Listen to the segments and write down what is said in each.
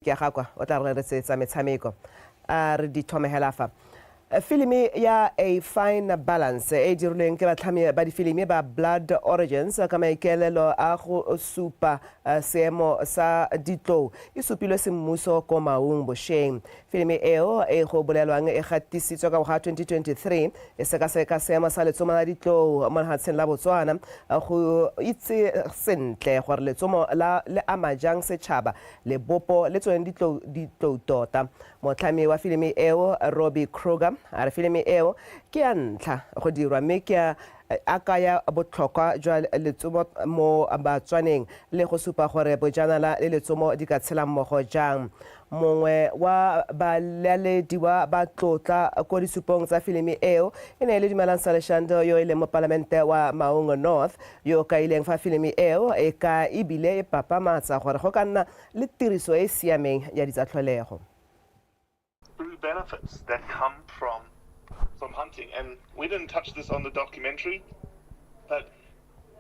ke ga kwa o tla re retsetsa metshameko re di thomegela fa filimi ya A Fine Balance e dirilweng ke batlhami ba difilimi ba Blood Origins ka maikaelelo a go supa seemo sa ditlou e supilwe semmuso ko Maung bošeng. Filimi eo e go bolelwang e gatisitswe ka ga 2023 e sekaseka seemo sa letsomo la ditlou mo lefatsheng la Botswana go itse sentle gore letsomo le ama jang setšhaba le bopo le tsone ditlou tota. Motlhami wa filimi eo Robbie Kruger a re filimi eo ke ya ntlha go dirwa mme ke a kaya botlhokwa jwa letsomo mo Batswaneng le go supa gore bojanala le letsomo di ka tshela mmogo jang. Mongwe wa balalediwa ba tlotla ko disupong tsa filimi eo e ne le Dumelang Saleshando yo e leng mo Palamente wa Maung North yo ka ileng fa filimi eo e ka ebile e papamatsa gore go ka nna le tiriso e siameng ya ditsatlholego. Benefits that come from hunting, and we didn't touch this on the documentary, but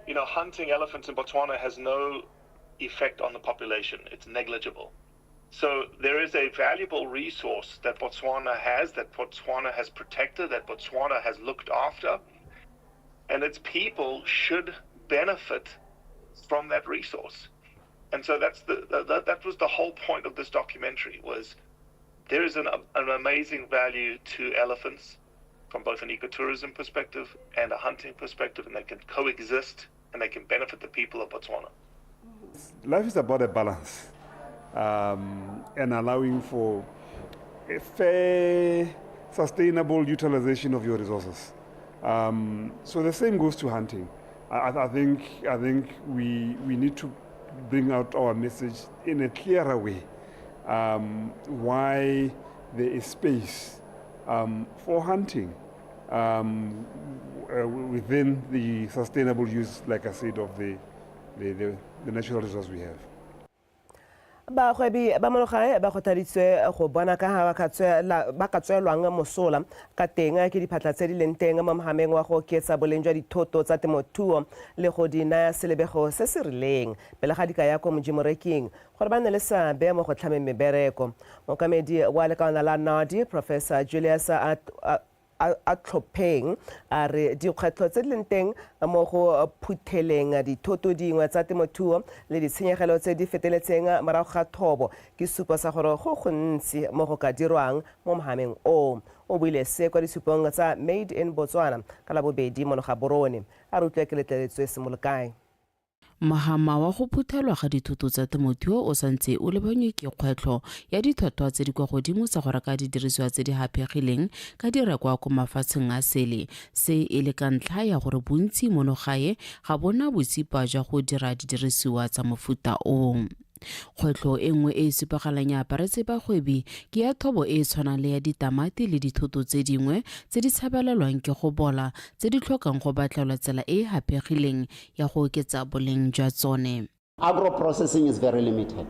hunting elephants in Botswana has no effect on the population. It's negligible. So there is a valuable resource that Botswana has protected, that Botswana has looked after, and its people should benefit from that resource. And so that was the whole point of this documentary. Was there is an amazing value to elephants from both an ecotourism perspective and a hunting perspective, and they can coexist and they can benefit the people of Botswana. Life is about a balance and allowing for a fair, sustainable utilization of your resources. So the same goes to hunting. I think we need to bring out our message in a clearer way. Why there is space for hunting within the sustainable use, like I said, of the natural resource we have. Bagwebi ba monogae ba kgothaditswe go bona ka ba ka tswelwang mosola ka teng ke diphatla tse di leng teng mo mohameng wa go oketsa boleng jwa dithoto tsa temothuo le go di naya selebego se se rileng pele ga di ka ya ko modimoreking gore ba nne le seabe mo go tlhameng mebereko. Mookamedi wa lekala la NADI Professor Julius a tlhopheng a re dikgwetlho tse di leng teng mo go phutheleng dithoto dingwe tsa temothuo le ditshenyegelo tse di feteletseng morago ga thobo ke supo sa gore go gontsi mo go ka dirwang mo mohameng o buile se kwa disupong tsa Made in Botswana ka la bobedi mo ga borone a re utlwe ke letleletswe Semolokae. Mohama wa go phuthelwa ga dithoto tsa temothuo o santse o lebanywe ke kgwetlho ya ditlhotlhwa tse di kwa godimo tsa go reka didirisiwa tse di hapegileng ka direkwa ko mafatsheng a sele se e le ka ntlha ya gore bontsi monogae ga bona botsipa jwa go dira didirisiwa tsa mofuta o. Kgwetlho e nngwe e supagalang ya aparetse bagwebi ke ya thobo e tshwanang le ya ditamati le dithoto tse dingwe tse di tshabelelwang ke go bola tse di tlhokang go batlelwa tsela e hapegileng ya go oketsa boleng jwa tsone. Agro-processing is very limited.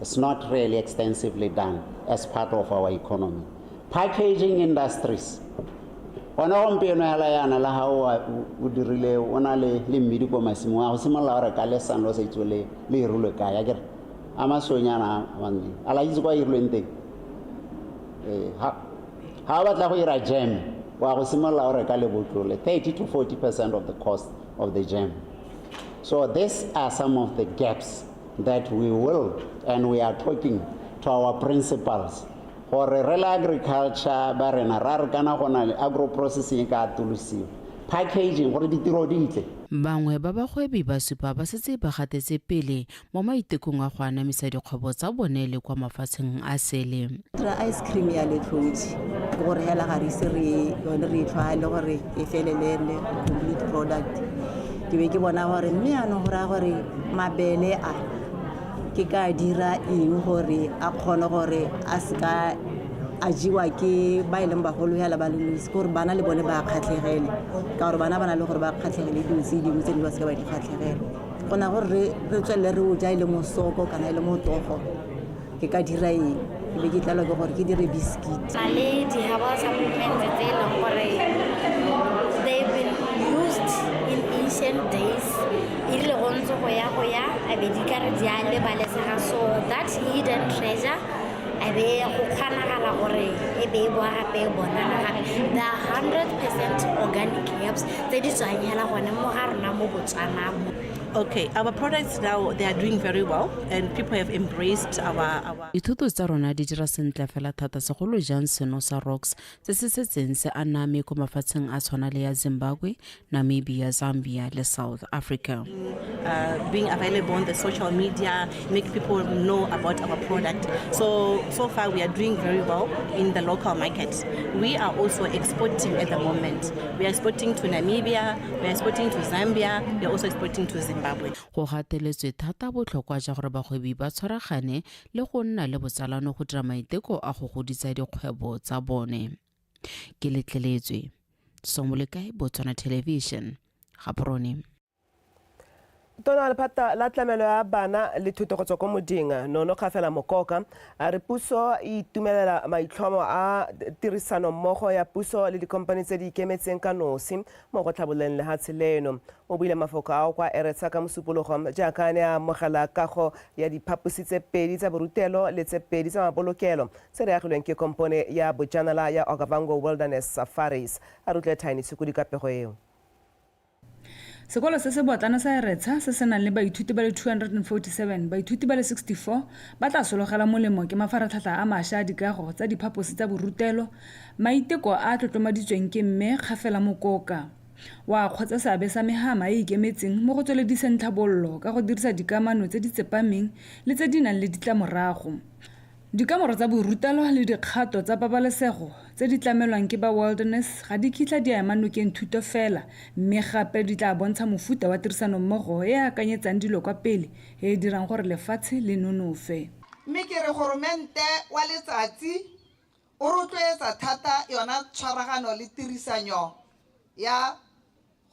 It's not really extensively done as part of our economy. Packaging industries. Ona gompieno hela yana la ha o dirile ona le mmidi ko masimo a go simolola gore ka le sanlo se itsole le irulwe ka ya kere ama sonyana wanne ala itse kwa irulweng teng ha batla go ira jam wa go simolola gore ka le botlole 30 to 40% of the cost of the jam. So these are some of the gaps that we will and we are talking to our principals. Gore real agriculture ba rena ra re kana gona le agro-processing ka atolosiwa packaging gore ditiro di itle. Bangwe ba bagwebi ba supa ba setse ba gatetse pele mo maitekong a go anamisa dikgwebo tsa bone le kwa mafatsheng a sele. Ice cream ya letlotsi gore hela ga re se re yone re tlhwa le gore e felelele complete product ke be ke bona gore mme ano gore mabele a ke ka dira eng gore a kgone gore a ska a jiwa ke ba ileng bagolo hela ba lelose gore bana le bone ba kgatlhegele ka gore bana le gore ba kgatlhegele dilo tse dingwe tse di ba se ba di kgatlhegele gona gore re tswelle re o ja ile mo soko kana ile mo togo ke ka dira eng be ke tlalo ke gore ke dire biscuit ale di-herbal supplements tse e leng gore they've been used in ancient days, so that hidden treasure, there are 100% organic herbs. Okay, our products now, they are doing very well and people have embraced our Dithuto tsa rona di dira sentle fela thata segolo jang seno sa rocks se se setseng se aname ko mafatsheng a tshwana le ya Zimbabwe, Namibia, Zambia le South Africa. Being available on the social media, make people know about our product. So far we are doing very well in the local market. We are also exporting at the moment. We are exporting to Namibia, we are exporting to Zambia, we are also exporting to Zimbabwe. Go gateletswe thata botlhokwa jwa gore bagwebi ba tshwaragane le go nna le botsalano go dira maiteko a go godisa dikgwebo tsa bone. Ke letleletswe Somolekae, Botswana Television, Gaborone. Tona lephata la tlamelo ya bana le thuto go tswa ko moding Nono Kgafela Mokoka a re puso e itumelela maitlhomo a tirisano mmogo ya puso le dikompani tse di ikemetseng ka nosi mo go tlhabololeng lefatshe leno. O buile mafoko a kwa Eretsa ka mosupologo jaaka ne a amogela kago ya diphaposi tse pedi tsa borutelo le tse pedi tsa mabolokelo se re agilweng ke kompone ya bojanala ya Okavango Wilderness Safaris. A rutle Tiny Sukudi ka pego eo. Sekolo se se botlana sa Eretsa se se nang le baithuti ba le 247, baithuti ba le 64 ba tla sologela molemo ke mafaratlhatlha a mašwa a dikago tsa diphaposi tsa borutelo, maiteko a tlotlomaditsweng ke Mme Kgafela Mokoka. Wa kgotsa seabe sa megama e ikemetseng mo go tswelediseng tlhabololo ka go dirisa dikamano tse di tsepameng le tse di nang le ditlamorago. Dikamoro tsa borutelo le dikgato tsa pabalesego tse di tlamelwang ke ba Wilderness ga di kitla di ema nokeng thuto fela, mme gape di tla bontsha mofuta wa tirisano mmogo e akanyetsang dilo kwa pele e dirang gore lefatshe le nonofe. Mme ke re goromente wa letsatsi o rotloetsa thata yona tshwaragano le tirisanyo ya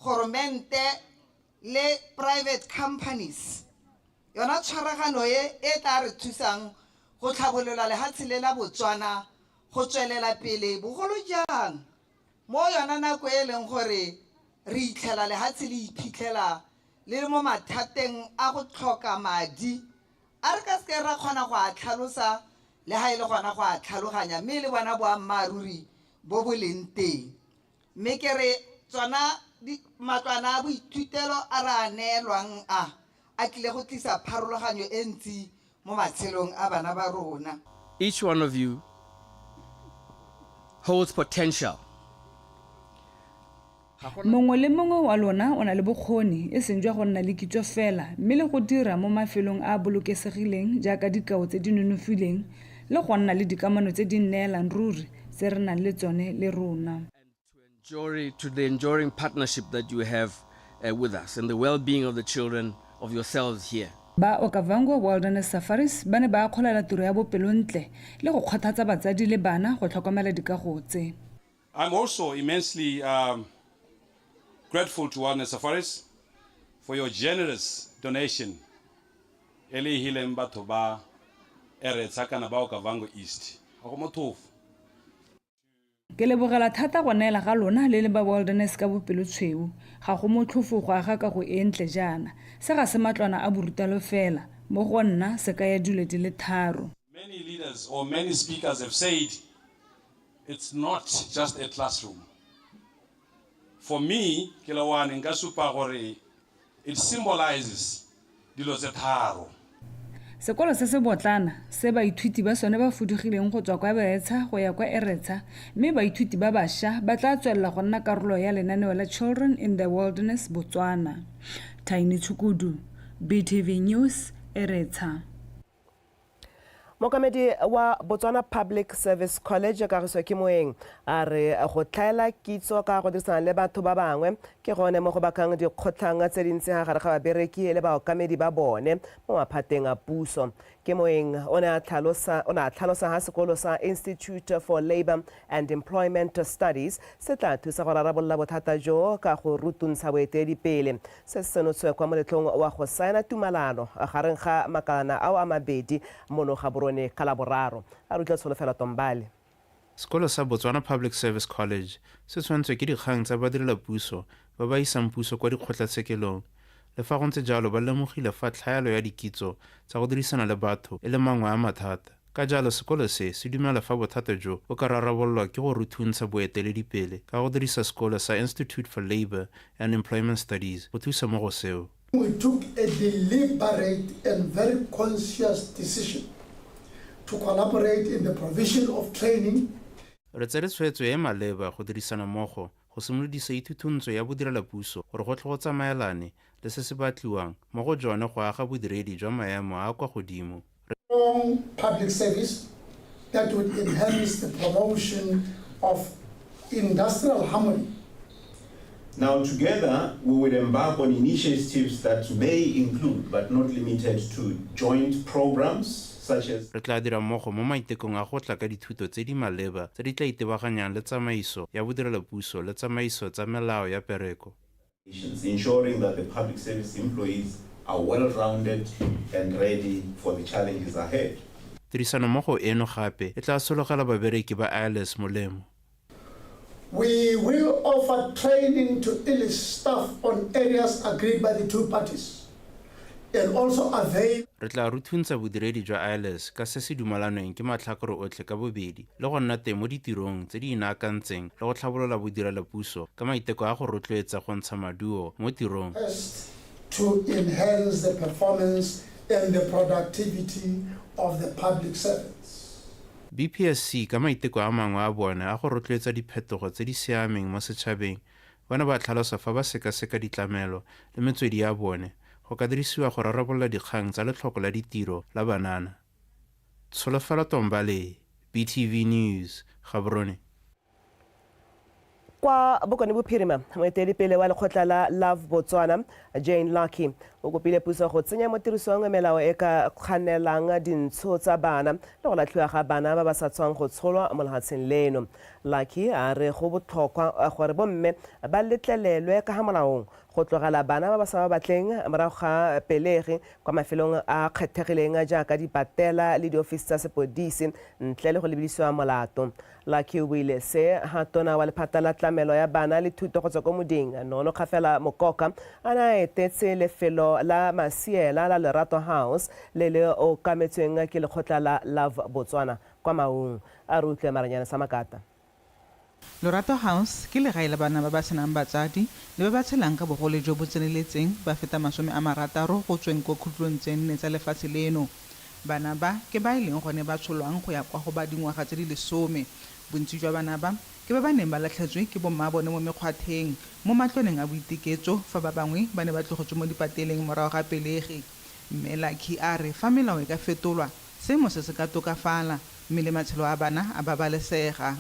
goromente le private companies. Yona tshwaragano e tla re thusang go tlhabolola lefatshe le la Botswana go tswelela pele bogolo jang mo yona nako e leng gore re itlhela lefatshe le iphitlhela le mo mathateng a go tlhoka madi a re ka se ra kgona go a tlhalosa le ha ile gona go a tlhaloganya mme le bona boammaaruri bo bo leng teng. Mme ke re tsona matlwana a boithutelo a re a neelwang a tlile go tlisa pharologanyo e ntsi mo matshelong a bana ba rona. Each one of you holds potential. Mongwe le mongwe wa lona o na le bokgoni e seng jwa go nna le kitso fela mme le go dira mo mafelong a bolokesegileng jaaka dikao tse di nonofileng le go nna le dikamano tse di nneelang ruri tse re nang le tsone le rona. To the enduring partnership that you have with us and the well-being of the children of yourselves here. Ba Okavango Wilderness Safaris ba ne ba kgolela tiro ya bopelontle le go kgothatsa batsadi le bana go tlhokomela dikago tse. I'm also immensely grateful to Wilderness Safaris for your generous donation. Ele hileng batho ba Eretsa kana ba Okavango East. Go motofu. Ke lebogela thata go neela ga lona le ba Wilderness ka bopelotshweu ga go motlhofo go aga ka go entle jana se ga se matlwana a borutelo fela mo go nna se ka ya dilo di le tharo. Many leaders or many speakers have said it's not just a classroom. For me, ke la wane nka supa gore it symbolizes dilo tse tharo. Sekolo se se botlana se baithuti ba sone ba fudugileng go tswa kwa Beretsa go ya kwa Eretsa mme baithuti ba bašwa ba tla tswelela go nna karolo ya lenaneo la Children in the Wilderness Botswana. Tiny Tshukudu, BTV News, Eretsa. Mokamedi wa Botswana Public Service College ka Kagiso ke Moeng a re go tlhaela kitso ka go dirisana le batho ba bangwe ke gone mo go bakang dikgotlhang tse dintsi gare ga babereki le baokamedi ba bone mo maphateng a puso. Ke Moeng o ne a tlhalosa ga sekolo sa Institute for Labour and Employment Studies se tla thusa go rarabolola bothata jo ka go rutuntsha boeteledipele se se senotswe kwa moletlong wa go saena tumalano gareng ga makalana ao a mabedi mono ga borone ka Laboraro. A rutla Tsholofelo Tombale. Sekolo sa Botswana Public Service College se tshwantswe ke dikgang tsa badirelapuso ba ba isang puso kwa dikgotlatshekelong. Le fa go ntse jalo ba lemogile fa tlhaelo ya dikitso tsa go dirisana le batho e le mangwe a mathata. Ka jalo sekolo se dumela fa bothata jo bo ka rarabololwa ke go ruthuntsha boeteledipele ka go dirisa sekolo sa Institute for Labour and Employment Studies go thusa mo go seo. We took a deliberate and very conscious decision to collaborate in the provision of training. Re tsere tshwetso e maleba go dirisana mmogo go simolodisa ithuthuntso ya bodirelapuso gore go tle go tsamaelane le se se batliwang mo go jone go aga bodiredi jwa maemo a kwa godimo. Strong public service that would enhance the promotion of industrial harmony. Now together we would embark on initiatives that may include but not limited to joint programs such as re tla dira mmogo mo maitekong a go tla ka dithuto tse di maleba tse di tla itebaganyang le tsamaiso ya bodirelapuso le tsamaiso tsa melao ya pereko, ensuring that the public service employees are well-rounded and ready for the challenges ahead. Tirisano mmogo eno gape e tla sologela babereki ba ILS molemo. We will offer training to ILS staff on areas agreed by the two parties and also avail. Re tla ruthuntsa bodiredi jwa ILS ka se se dumalanweng ke matlhakore otlhe ka bobedi le go nna teng mo ditirong tse di inaakantseng le go tlhabolola bodirelapuso ka maiteko a go rotloetsa go ntsha maduo mo tirong. To enhance the performance and the productivity of the public servants. BPSC ka maiteko a mangwe a bone a go rotloetsa diphetogo tse di siameng mo setšhabeng bona ba tlhalosa fa ba sekaseka ditlamelo le metswedi ya bone go ka dirisiwa go rarabolola dikgang tsa letlhoko la ditiro la banana. Tsholofelo Tombale, BTV News, Gaborone. Kwa bokone bophirima moeteledipele wa lekgotla la Love Botswana Jane Lucky o kopile puso go tsenya mo tirisong melao e ka kganelang dintsho tsa bana le go latlhiwa ga bana ba ba sa tswang go tsholwa mo lefatsheng leno. Lucky a re go botlhokwa gore bomme ba letlelelwe ka ga molaong go tlogela bana ba ba sa batleng morago ga pelegi kwa mafelong a kgethegileng jaaka dipatela le diofisi tsa sepodisi ntle le go lebedisiwa molato. Lucky o buile se ha tona wa lephata la tlamelo ya bana le thuto go tswa ko moding Nono Kgafela Mokoka a na etetse lefelo la Masiela la Lerato House le le o kametsweng ke lekgotla la Love Botswana kwa Maung a re utlwe Maranyana Samakata. Lerato House ke legae la bana ba ba senang batsadi le ba ba tshelang ka bogole jo bo tseneletseng ba feta 60 go tsweng ko khutlong tse nne tsa lefatshe leno. Bana ba ke ba ileng gone ba tsholwang go ya kwa go ba dingwaga tse di 10. Bontsi jwa bana ba ke ba ba neng ba latlhetswe ke bomma bone mo mekgwatheng mo matloneng a boiteketso fa ba bangwe ba ne ba tlogetswe mo dipateleng morago ga pelegi. Mme Lucky a re fa melao e ka fetolwa seemo se se ka tokafala mme le matshelo a bana a babalesega.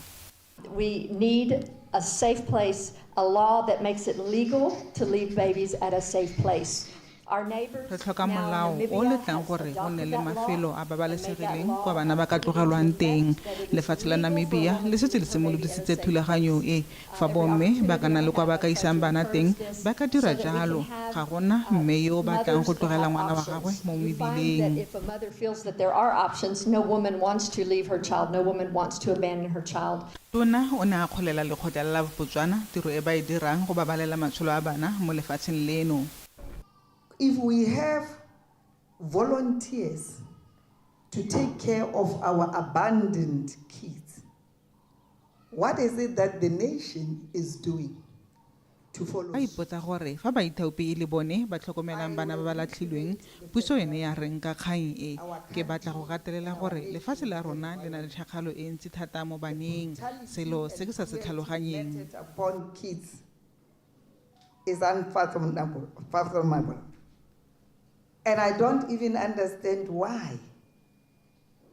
We need a safe place, a law that makes it legal to leave babies at a safe place. Re tlhoka molao o letlang gore go nne le mafelo a babalesegileng kwa bana ba ka tlogelwang teng. Lefatshe la Namibia le setse le simolodisitse thulaganyo e fa bomme ba kana le kwa ba ka isang bana teng ba ka dira jalo ga gona mme yo ba tlang go tlogela ngwana wa gagwe mo mebileng. If a mother feels that there are options, no woman wants to leave her child, no woman wants to abandon her child. Tona o ne a kgolela lekgotla la Botswana tiro e ba e dirang go babalela matshelo a bana mo lefatsheng leno. If we have volunteers to take care of our abandoned kids, what is it that the nation is doing to follow? A ipotsa gore fa ba ithaopi le bone ba tlhokomelang bana ba ba latlhilweng puso ene ya reng ka kgang e ke batla go gatelela gore lefatshe la rona le na le tlhagalo e ntsi thata mo baneng selo se ke sa se tlhaloganyeng. Upon kids is unfathomable. And I don't even understand why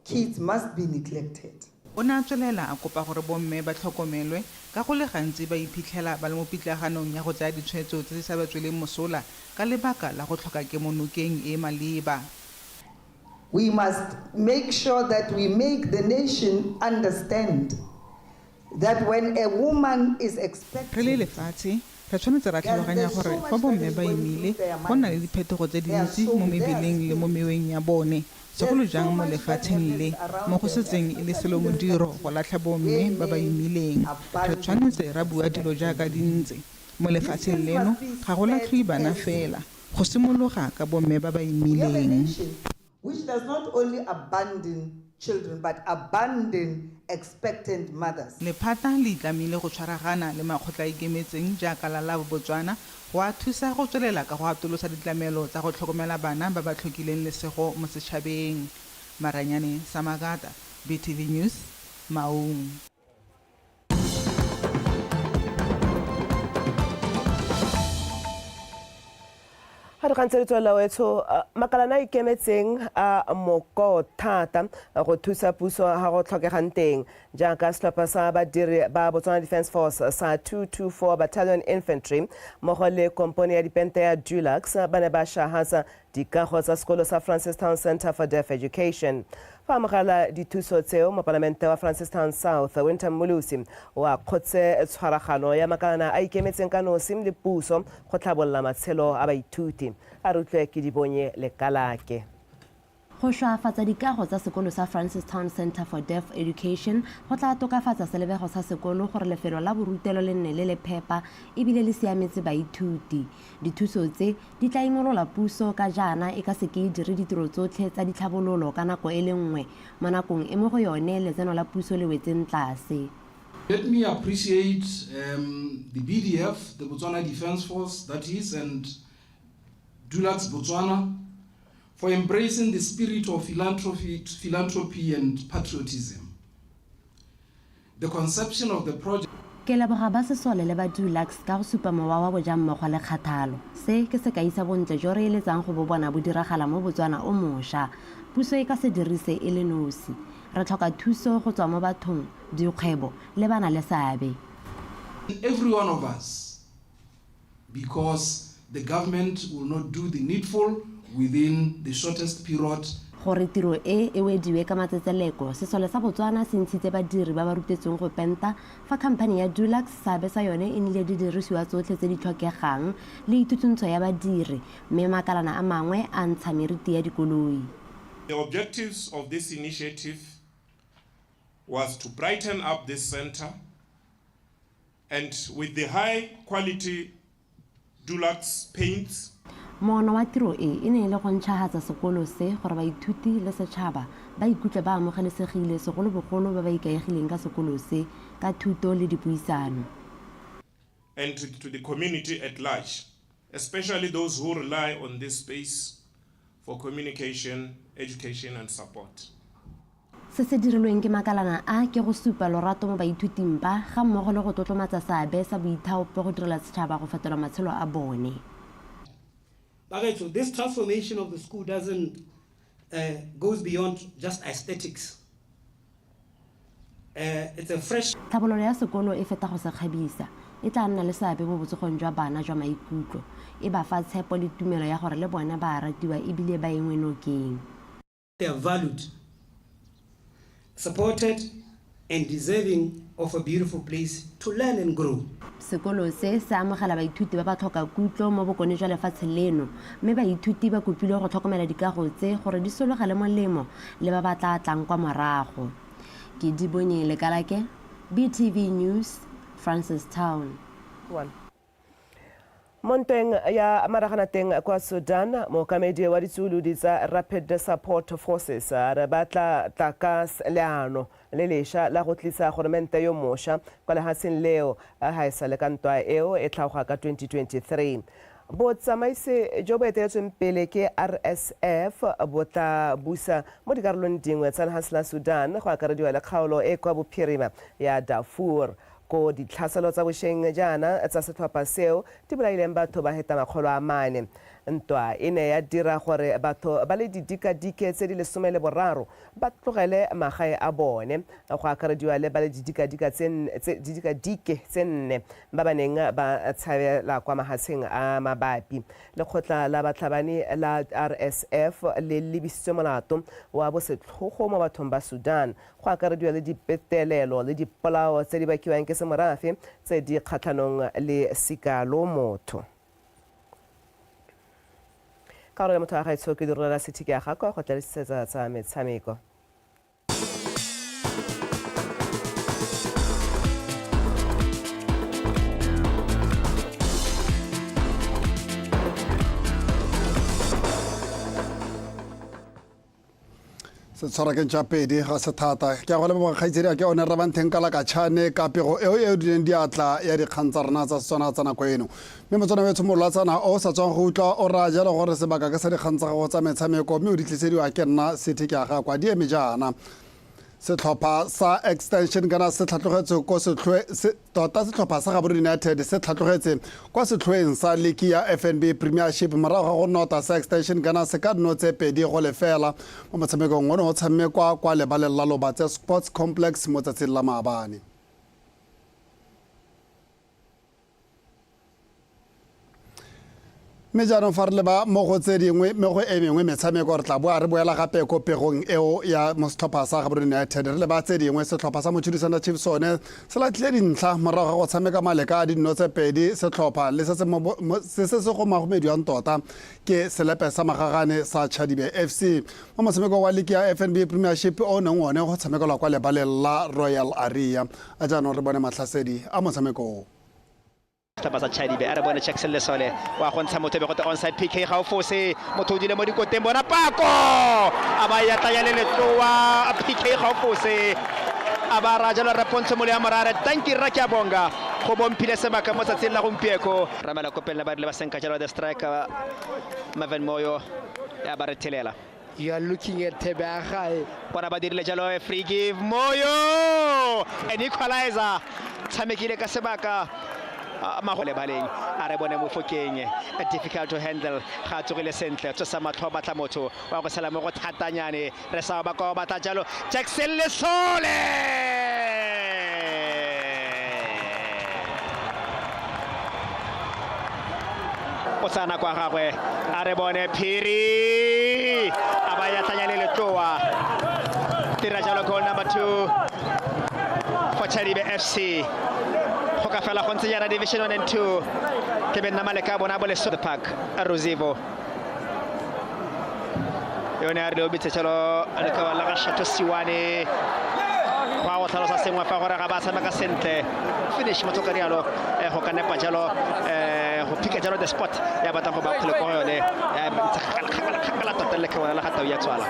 kids must be neglected. O ne a tswelela a kopa gore bomme ba tlhokomelwe ka go le gantsi ba iphitlhela ba le mo pitlaganong ya go tsaya ditshwetso tse di sa ba tsweleng mosola ka lebaka la go tlhoka kemonokeng e maleba. We must make sure that we make the nation understand that when a woman is expected. Re le lefatshe re tshwanetse ra tlhaloganya gore fa bomme ba imile go nna le diphetogo tse dintsi mo mebileng le mo meweng ya bone segolo jang mo lefatsheng le mo go setseng e le selo modiro go latlha bomme ba ba imileng. Re tshwanetse ra bua dilo jaaka di ntse. Mo lefatsheng leno ga go latlhiwe bana fela, go simologa ka bomme ba ba imileng. Which does not only abandon children but abandon expectant mothers. Lephata le itlamile go tshwaragana le makgotla a ikemetseng jaaka la Botswana go a thusa go tswelela ka go atolosa ditlamelo tsa go tlhokomela bana ba ba tlhokileng lesego mo setšhabeng. Maranyane Samagata, BTV News, Maung. Ha re kantse tswela wetso makalana ikemetseng a moko thata go thusa puso ha go tlhokegang teng jaaka setlhopha sa badiri ba Botswana Defence Force sa 224 Battalion Infantry mmogo le kompone ya dipente ya Dulux ba ne ba shahasa dikago tsa sekolo sa Francistown Center for Deaf Education. Fa amogela dithuso tseo moparlamente wa Francistown South Winter Mulusi wa kgotse tshwaragano ya makalana a ikemetseng ka nosi le puso go tlhabolola matshelo a baithuti a re utlwe ke dibonye lekalake. Go šwafatsa dikago tsa sekolo sa Francistown Center for Deaf Education go tla tokafatsa selebego sa sekolo gore lefelo la borutelo le nne le phepa ebile le siametse baithuti. Dithuso tse di tla imolola puso ka jaana e ka seke e dire ditiro tsotlhe tsa ditlhabololo ka nako e le nngwe mo nakong e mo go yone letseno la puso le wetseng tlase. Let me appreciate the BDF, the Botswana Defence Force, that is, and Dulux Botswana, for embracing the spirit of philanthropy and patriotism. The conception of the project. Ke leboga ba sesole le ba Dulux ka go supa mowa wa bojang mmogo le kgathalo. Se ke sekai sa bontle jo re eletsang go bo bona bo diragala mo Botswana o mošwa. Puso e ka se dirise e le nosi. Re tlhoka thuso go tswa mo bathong, dikgwebo le bana le seabe. Every one of us, because the government will not do the needful within the shortest period. Gore tiro e wediwe ka matsetseleko sesole sa Botswana se ntshitse badiri ba ba rutetseng go penta fa khamphane ya Dulux seabe sa yone e nnile di dirisiwa tsotlhe tse di tlhokegang le itutuntsho ya badiri mme makalana a mangwe a ntsha meriti ya dikoloi. The objectives of this initiative was to brighten up this center, and with the high quality Dulux paints. Mono wa tiro e ne le go ntšhagatsa sekolo se gore baithuti le setšhaba ba ikutlwe ba amogelesegile segolobogolo ba ba ikaegileng ka sekolo se ka thuto le dipuisano. And to the community at large, especially those who rely on this space for communication, education and support. Se se dirilweng ke makalana a ke go supa lorato mo baithuting ba ga mmogo le go tlotlomatsa seabe sa boithaopo go direla setšhaba go fetola matshelo a bone. Okay, so this transformation of the school doesn't goes beyond just aesthetics. It's a fresh. Tlhabololo ya sekolo e feta go se kgabisa e tla nna le seabe mo botsogong jwa bana jwa maikutlo e ba fa tshepo le tumelo ya gore le bona ba ratiwa ebile ba engwe nokeng. They are valued, supported and deserving of a beautiful place to learn and grow. Sekolo se se amogela baithuti ba ba tlhoka kutlo mo bokone jwa lefatshe leno mme baithuti ba kopilwe go tlhokomela dikago tse gore di sologele molemo le ba ba tla tlang kwa morago. Ke dibonye lekalake, BTV News, Francistown. Monteng ya maraganateng kwa Sudan mookamedi wa ditsuludi tsa Rapid Support Forces re batla takas leano le lesha la go tlisa gormente yo mošwa kwa lehatseng leo a haisa le kantwa eo e tlhaoga ka 2023. Botsamaisi jo bo eteletsweng pele ke RSF bo tla busa mo dikarolong dingwe tsa lehatshe la Sudan go akarediwa le kgaolo e kwa bophirima ya Darfur. Ko ditlhaselo tsa bošweng jaana tsa setlhopha seo di bolaileng batho ba heta 400. Ntwa e ne ya dira gore batho ba le didikadike tse di 13 ba tlogele magae a bone go akarediwa le ba le didikadike tse 4 ba ba neng ba tshabela kwa mahatsheng a mabapi. Lekgotla la batlhabani la RSF le lebisitse molato wa bosetlhogo mo bathong ba Sudan go akarediwa le dipetelelo le dipolao tse di bakiwang ke semorafe tse di kgatlhanong le sikalo motho. ka gore motho a gaetsho ke direla sethiki ya gakwa go tlalisetsa tsa metshameko. se tshwara ke ntša pedi ga se thata ke a go leboga kgaitsedi ke one rabanteng ka lakatšhane ka pego eo e dileng diatla ya dikgang tsa rona tsa setswana tsa nako eno mme motswana wetsho molwatsana o sa tswang go utlwa o raya jalo gore sebaka ke sa dikgang tsa gago tsa metshameko mme o di tlisediwa ke nna sethiki ya gakwa di eme jaana setlhopha sa extension kana se tlhatlogetse ko tota setlhopha sa Gaborone United se tlhatlogetse kwa setlhoeng sa league ya FNB Premiership morago ga go nota sa extension kana se ka notse pedi go lefela mo motshamekong ono o tshamekwa kwa lebaleng la Lobatse Sports Complex mo tsatsing la maabane. mme jaanong fa re leba mo go tse dingwe mme go e mengwe metshameko re tla boa re boela gape ko pegong eo ya mo setlhopha sa Gaborone United re leba tse dingwe setlhopha sa Mochudisana Chiefs sone se latlhile dintlha morago ga go tshameka maleka a dinno tse pedi setlhopha le se se go magomediwang tota ke selepe sa magagane sa Chadibe FC mo motshameko wa league ya FNB Premiership o neng one go tshamekelwa kwa lebaleng la Royal Area a jaanong re bone matlhasedi a motshameko Setlhopha sa Chadibe a re bone Jackson Lesole wa go ntsha motho be go te onside PK ga o fose motho o dile mo dikoteng bona pako a ba ya tla ya le letloa PK ga o fose a ba ra jalo repontsho mo le ya morare tanki ra ke a bonga go bomphile sebaka mo tsatsing la gompieko ramela kopela ba rile ba senka jalo the striker Maven Moyo ya ba re thelela. You are looking at Tebeagai. Bona ba dirile jalo a free give Moyo an equalizer tshamekile ka sebaka magole baleng a re bone Mofokeng a difficult to handle ga tsogile sentle tso sa matlho batla motho wa go sala mo go thatanyane re sa ba go batla jalo Jackson Lesole o tsana kwa gagwe a re bone Phiri a ba ya tlanya le letloa tira jalo goal number 2 for Chadibe FC go ka fela go ntse jana Division 1 and 2 ke benna maleka bona bole so the park a Rosivo yone a re obitse tshelo le ka la ga Shato Siwane wa go tlhalosa sengwe fa gore ga ba tshameka sentle finish mo tsokari yalo go ka nepa jalo go pika jalo the spot ya batla go ba khole ko yone ya kgakala tota le ka wala ga tau ya tswala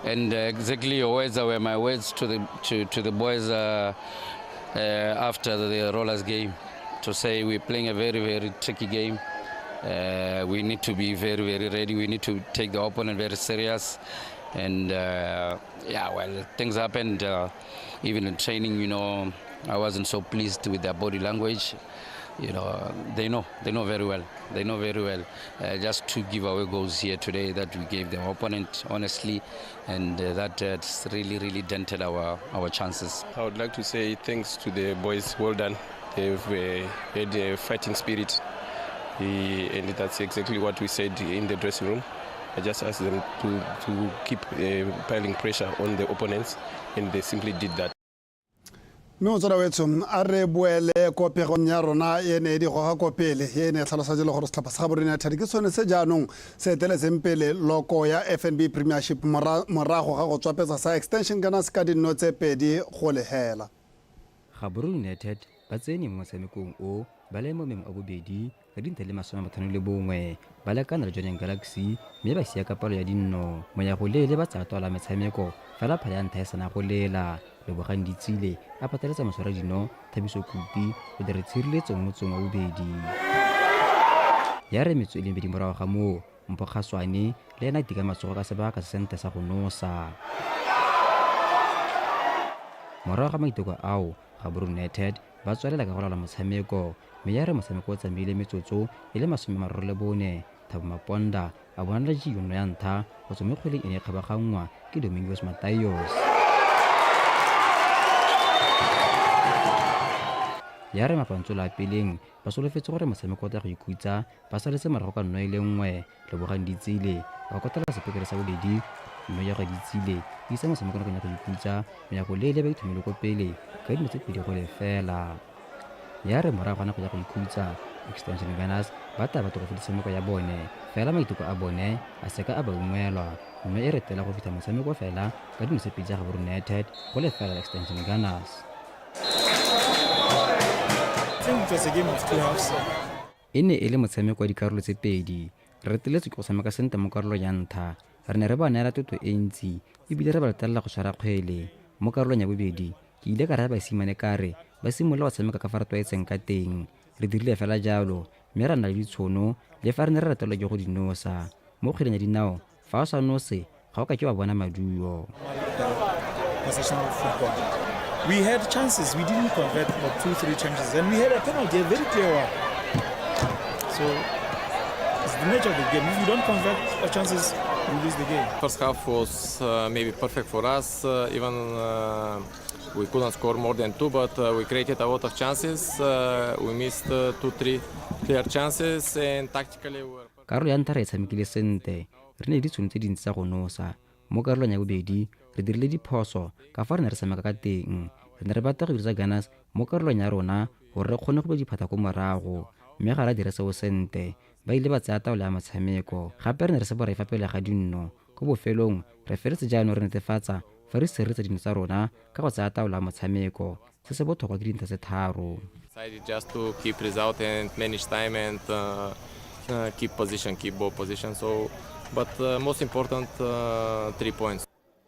and exactly your words were my words to the boys after the Rollers game to say we're playing a very, very tricky game. We need to be very, very ready. We need to take the opponent very serious. And things happened. Even in training, I wasn't so pleased with their body language. They know very well. They know very well. Just to give away goals here today that we gave the opponent, honestly, and that really, really dented our chances. I would like to say thanks to the boys. Well done. They've had a fighting spirit, and that's exactly what we said in the dressing room. I just asked them to keep piling pressure on the opponents, and they simply did that. mme motswana wetso a re boele ko pegong ya rona e ne di goga ko pele e ne tlhalosa jalo gore setlhopha sa Gaborone United ke sone se jaanong se eteletseng pele loko ya FNB Premiership morago ga go tswapetsa sa extension kana se ka dinno tse pedi go lehela. Gaborone United ba tsene mo motshamekong o ba le mo meng a bobedi ka dintlha le 51 ba lekana le Jwaneng Galaxy mme ba sia ka palo ya dinno mo ya go lele ba tsa tola metshameko fela phala ya ntha e sana go lela Lebogang Ditsile a pateletsa moswara dino Thabiso Kupi go dire tshireletso mo motsong wa bobedi ya re metso e le mbedi morago ga mo Mpokgaswane le ena diga matsogo ka sebaka se sente sa go nosa morago ga maiteko ao Gaborone United ba tswalela ka go laola motshameko mme ya re motshameko o tsamaile metsotso e le 34 Thabo Maponda a bonala jiyono ya ntha go tswa mo kgweleng e ne kgabagangwa ke Domingos Matayos ya re mapantsola a peleng ba solofetse gore motshameko o tla go ikhutsa ba saletse morago ka nno e le nngwe Lebogang Ditsile ba kotela sepekere sa bobedi mme ya ga Ditsile di isa motshameko nakong ya go ikhutsa mme ya go lele ba ithomile ko pele ka dino tse pedi go lefela ya re morago ga nako ya go ikhutsa Extension Gunners ba tla ba tlo go fedisa motshameko ya bone fela maiteko a bone a seka a ba ungwelwa mme e retela go fitlha motshameko fela ka dinosepedi tsa Gaborone United go lefela la Extension Gunners. E ne e le motshameko wa dikarolo tse pedi. Re reteletswe ke go tshameka sentle mo karolong ya ntlha. Re ne re ba neela toto e ntsi ebile re ba letelela go tshwara kgwele. Mo karolong ya bobedi ke ile ka raya basimane kare ba simolola go tshameka ka fa re tlwaetseng ka teng. Re dirile fela jalo mme ra nna le ditšhono le fa re ne re retelwa ke go di nosa. Mo kgweleng ya dinao fa o sa nose ga o ka ke wa bona maduo. We had chances, we didn't convert about 2-3 chances, and we had a penalty, a very clear one. So it's the nature of the game. If you don't convert our chances, we lose the game. First half was maybe perfect for us. We couldn't score more than 2, but we created a lot of chances. We missed 2-3 clear chances, and tactically we were... Karolo ya ntlha re tshamekile sentle. Re ne ditšhono tse dintsi tsa go nosa. Mo karolong ya bobedi re dirile diphoso ka fa re ne re tshameka ka teng. Re ne re batla go dirisa Gunners mo karolong ya rona gore re kgone go ba diphata ko morago mme ga ra dire seo sentle. Ba ile ba tsaya taolo ya motshameko gape re ne re se borai fa pele ga dinno. Ko bofelong re feletse jaanong re netefatsa fa re sireletsa dino tsa rona ka go tsaya taolo ya motshameko. Se se botlhokwa ke dintlha tse tharo. Decided just to keep result and manage time and keep position, keep ball position. So, but most important 3 points.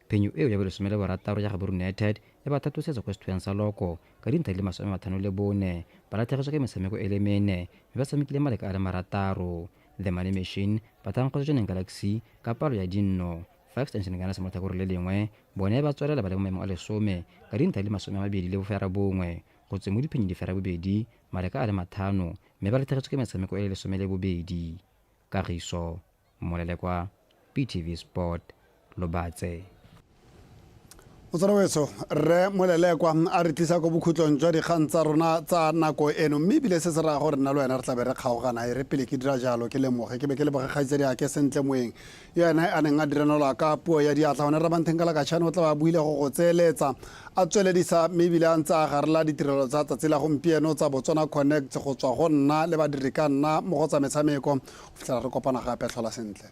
Penyo eo ya bolesome le borataro ya Gaborone United e ba thatosetsa ko sethweng sa loko ka dintlha le 54. Ba latlhegetswe ke metshameko e le 4 mme ba tshamekile maleka a le 3. The Money Machine ba tangkgotsa Jwaneng Galaxy ka palo ya dinno. Fa Extension Gunners mo tlhakore le lengwe bone ba tswelela ba le mo maemo a 10 ka dintlha le 21. Go tswe mo diphenyo di fera bobedi maleka a le 5 mme ba latlhegetswe ke metshameko e le 12. Kagiso Molelekwa, PTV Sport, Lobatse. o tsara wetso re Molelekwa a re tlisa go bokhutlong jwa dikgang tsa rona tsa nako eno mme bile se se ra gore nna le wena re tla be re kgaogana re pele ke dira jalo ke lemoge ke be ke le bogagaitsedi a ke sentle moeng yena a neng a direnelwa ka puo ya diatla gone Rabanteng Kalakatšhane o tla ba buile go go tseeletsa a tsweledisa mme ebile a ntse a garela ditirelo tsa tsatsi la gompieno tsa Botswana Connect go tswa go nna le badiri ka nna mo go tsa metshameko go fitlhela re kopana gape tlhola sentle.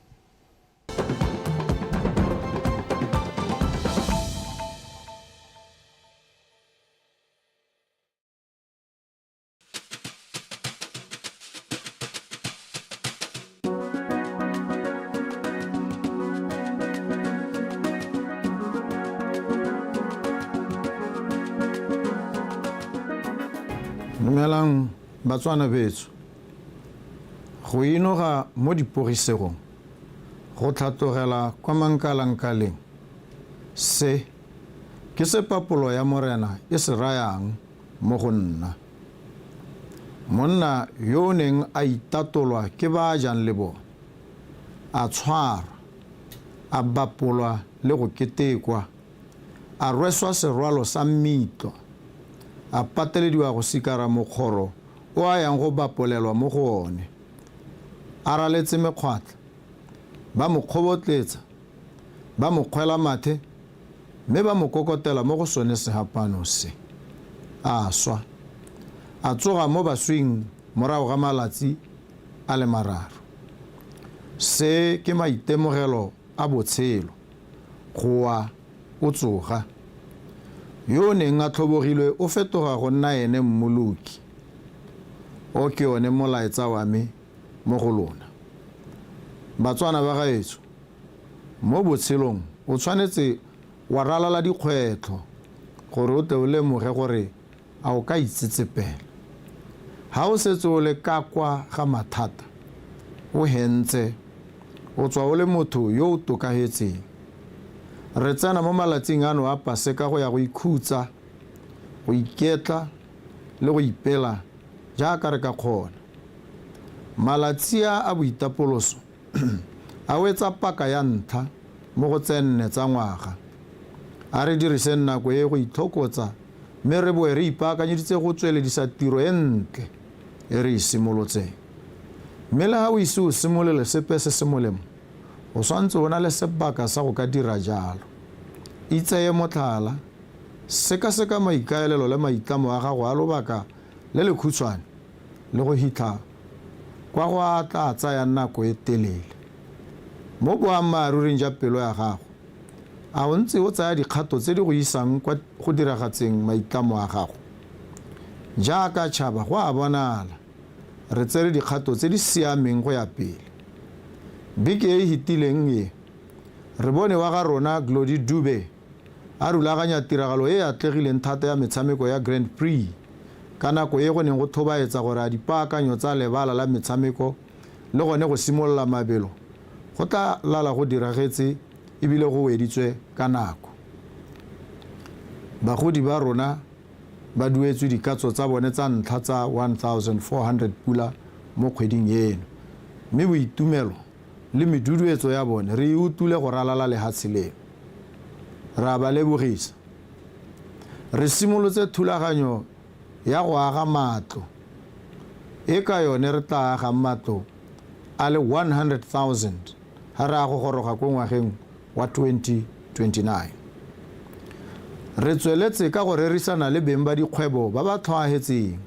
Dumelang Batswana betso go inoga mo dipogisegong go tlhatogela kwa mankalankaleng se ke se papolo ya morena e se rayang mo go nna monna yo neng a itatolwa ke ba jang le bona a tshwarwa a bapolwa le go ketekwa a rweswa serwalo sa mmitlo a patelediwa go sikara mokgoro o a yang go bapolelwa mo go one a raletse mekgwatla ba mo kgobotletsa ba mo kgwela mathe mme ba mo kokotela mo go sone segapano se a swa a tsoga mo baswing morago ga malatsi a le 3 se ke maitemogelo a botshelo goa o tsoga yo neng a tlhobogilwe o fetoga go nna ene mmoloki o ke one molaetsa wa me mo go lona Batswana ba gaetso mo botshelong o tshwanetse wa ralala dikgwetlho gore o tle o lemoge gore a o ka itsetsepela ha o setse o le ka kwa ga mathata o hentse o tswa o le motho yo o tokagetseng re tsena mo malatsing ano a Paseka go ya go ikhutsa go iketla le go ipela jaaka re ka kgona malatsi a boitapoloso a wetsa paka ya ntlha mo go tsenne tsa ngwaga a re dirise nako e go itlhokotsa mme re boe re ipaakanyeditse go tsweledisa tiro e ntle e re simolotseng mme le ha o ise o simolole sepe se se molemo o swantse o na le sebaka sa go ka dira jalo itseye motlhala seka maikaelelo le maitlamo a gago a lobaka le le khutshwane le go hitla kwa go a tla tsaya nako e telele. Mo boammaaruri ja pelo ya gago a o ntse o tsaya dikgato tse di go isang kwa go diragatseng maitlamo a gago. Jaaka tšhaba go a bonala re tsere dikgato tse di siameng go ya pele. Beke e hitileng e re bone wa ga rona Glody Dube a rulaganya tiragalo e atlegileng thata ya metshameko ya Grand Prix ka nako e go neng go thobaetsa gore a dipaakanyo tsa lebala la metshameko le gone go simolola mabelo go tla lala go diragetse ebile go weditswe ka nako. Bagodi ba rona ba duetswe dikatso tsa bone tsa ntlha tsa 1400 pula mo kgweding eno, mme boitumelo le meduduetso ya bone re utule go ralala lehatshe leno. Ra ba lebogisa. Re simolotse thulaganyo ya go aga matlo e ka yone re tla aga matlo a le 100,000 ha re a go goroga ko ngwageng wa 2029. Re tsweletse ka go rerisana le beng ba dikgwebo ba ba tlhoagetseng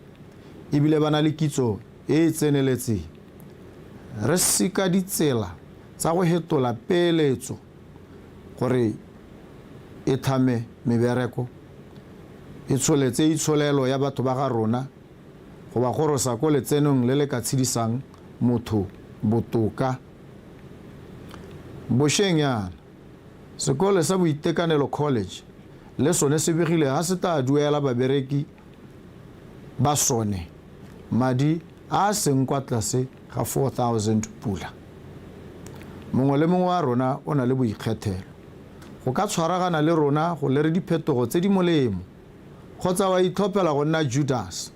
ebile ba na le kitso e e tseneletseng. Re sika ditsela tsa go hetola peeletso gore e thame mebereko, e tsholetse itsholelo ya batho ba ga rona go ba gorosa ko letsenong le le ka tshedisang motho botoka. Bošeng yana sekolo sa Boitekanelo College le sone se begile ha se tla duela babereki ba sone madi a seng kwa tlase ga 4,000 pula. Mongwe le mongwe wa rona o na le boikgethelo go ka tshwaragana le rona go le re diphetogo tse di molemo kgotsa wa itlhophela go nna Judas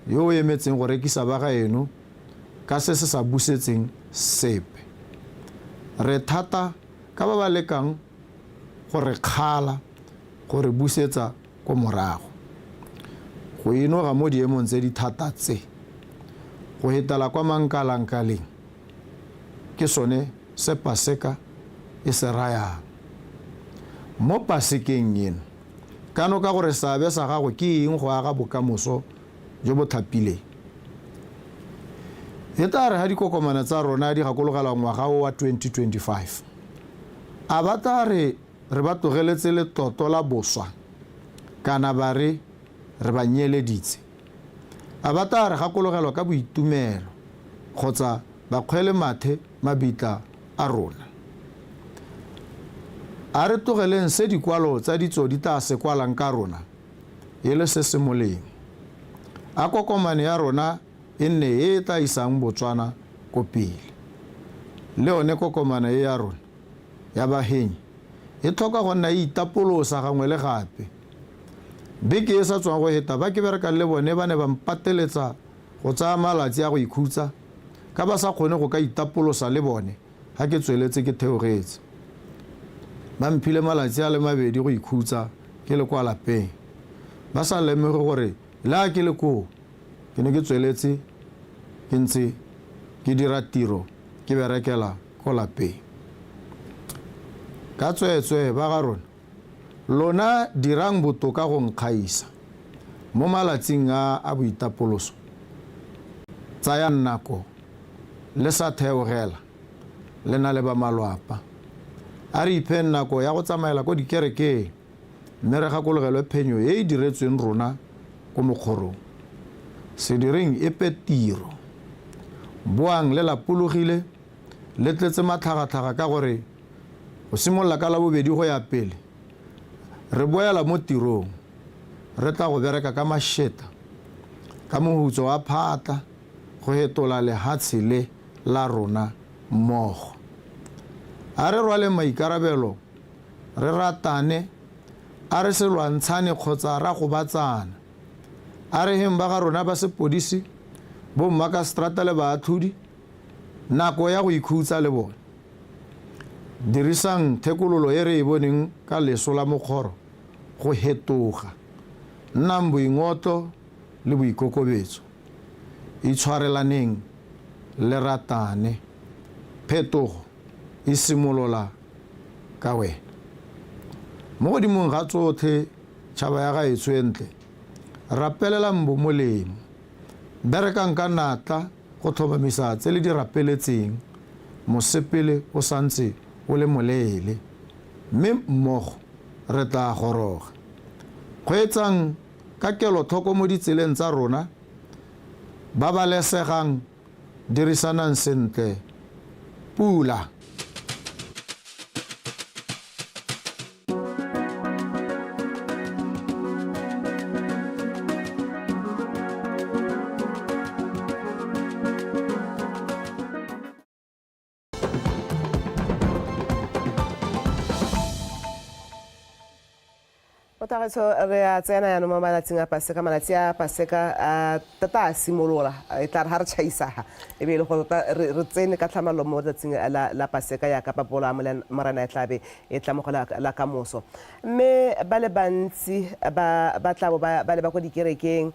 yo o emetseng go rekisa ba gaeno ka se se sa busetseng sepe. Re thata ka ba ba lekang gore kgala gore busetsa ko morago go inoga mo diemong tse di thata tse go hetala kwa mankalankaleng ke sone se Paseka e se rayang. Mo Pasekeng eno kano ka gore seabe sa gago ke eng go aga bokamoso jo bo thapileng. E tla re ha dikokomana tsa rona di gakologela ngwaga wa 2025 a ba tla re ba tlogeletse letoto la boswa kana ba re ba nyeleditse. A ba tla re gakologelwa ka boitumelo kgotsa ba kgwele mathe mabitla a rona. A re tlogeleng se dikwalo tsa ditso di tla se kwalang ka rona e le se se molemo. A kokomane ya rona e nne e tla isang Botswana ko pele. Le one kokomane e ya rona ya bahenyi e tlhoka go nna e itapolosa gangwe le gape. Beke e sa tswang go heta ba ke berekang le bone ba ne ba mpateletsa go tsaya malatsi a go ikhutsa ka ba sa kgone go ka itapolosa le bone ha ke tsweletse ke theogetse. Ba mphile malatsi a le mabedi go ikhutsa ke le kwa lapeng. Ba sa lemoge gore la ke le ko ke ne ke tsweletse ke ntse ke dira tiro ke berekela ko lapeng. Ka tswetswe ba ga rona lona dirang botoka go nkgaisa mo malatsing a boitapoloso. Tsaya nako le sa theogela le na le ba malwapa. A re iphe nako ya go tsamaela ko dikerekeng mme re gakologelwe phenyo e e diretsweng rona ko mokgorong. Se direng epe tiro boang le lapologile le tletse matlhagatlhaga ka gore go simolola ka la bobedi go ya pele re boela mo tirong re tla go bereka ka mašeta ka mohutso wa phata go hetola lehatshe le la rona mmogo. A re rwale maikarabelo re ratane a re se lwantshane kgotsa ra go batsana. A re heng ba ga rona ba sepodisi bo mmaka strata le baatlhodi nako ya go ikhutsa le bone. Dirisang thekololo e re e boneng ka leso la mokgoro go hetoga nnang boingotlo le boikokobetso. Itshwarelaneng le ratane. Phetogo e simolola ka wena. Mo godimong ga tsotlhe tšhaba ya gaetsho e ntle rapelela mbo molemo berekang ka natla go tlhomamisa tse le di rapeletseng mosepele o santse o le moleele mme mmogo re tla goroga kgweetsang ka kelotlhoko mo ditseleng tsa rona babalesegang dirisanang sentle pula. Otagetso re a tsena ya no mo malatsing a paseka malatsi a paseka a tata a simolola e tla ha re tšhaisaga e be le go re tsene ka tlhamallo mo tsatsing la paseka ya ka papola morana e tlabe e tla mo la kamoso mme ba le bantsi ba tlabo ba le ba go dikerekeng